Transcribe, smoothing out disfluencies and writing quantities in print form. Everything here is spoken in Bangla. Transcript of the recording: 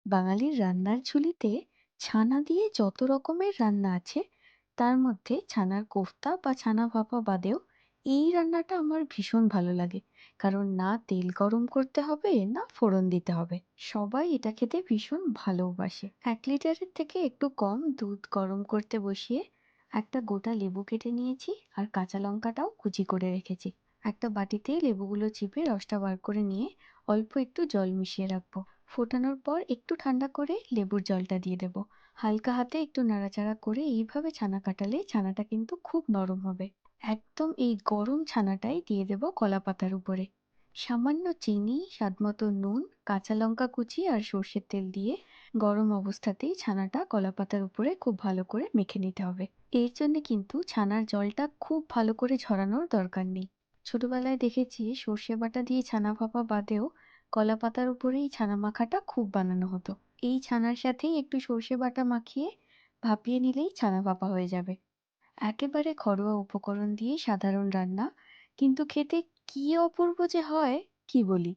বাঙালির রান্নার ঝুলিতে ছানা দিয়ে যত রকমের রান্না আছে তার মধ্যে ছানার কোফতা বা ছানা ভাপা বাদেও এই রান্নাটা আমার ভীষণ ভালো লাগে। কারণ না তেল গরম করতে হবে না ফোড়ন দিতে হবে, সবাই এটা খেতে ভীষণ ভালোবাসে। 1 লিটারের থেকে একটু কম দুধ গরম করতে বসিয়ে একটা গোটা লেবু কেটে নিয়েছি, আর কাঁচা লঙ্কাটাও কুচি করে রেখেছি। একটা বাটিতে লেবুগুলো চিপে রসটা বার করে নিয়ে অল্প একটু জল মিশিয়ে রাখবো। ফোটানোর পর একটু ঠান্ডা করে লেবুর জলটা দিয়ে দেবো। হালকা হাতে একটু নাড়াচাড়া করে এইভাবে ছানা কাটালে ছানাটা কিন্তু খুব নরম হবে। একদম এই গরম ছানাটাই দিয়ে দেবো কলা পাতার উপরে। সামান্য চিনি, স্বাদমতো নুন, কাঁচা লঙ্কা কুচি আর সর্ষের তেল দিয়ে গরম অবস্থাতেই ছানাটা কলা পাতার উপরে খুব ভালো করে মেখে নিতে হবে। এর জন্য কিন্তু ছানার জলটা খুব ভালো করে ঝরানোর দরকার নেই। ছোটবেলায় দেখেছি সর্ষে বাটা দিয়ে ছানা ভাপা বাদেও কলা পাতার উপরেই ছানা মাখাটা খুব বানানো হতো। এই ছানার সাথেই একটু সর্ষে বাটা মাখিয়ে ভাপিয়ে নিলেই ছানা ভাপা হয়ে যাবে। একেবারে ঘরোয়া উপকরণ দিয়ে সাধারণ রান্না, কিন্তু খেতে কি অপূর্ব যে হয়, কি বলি!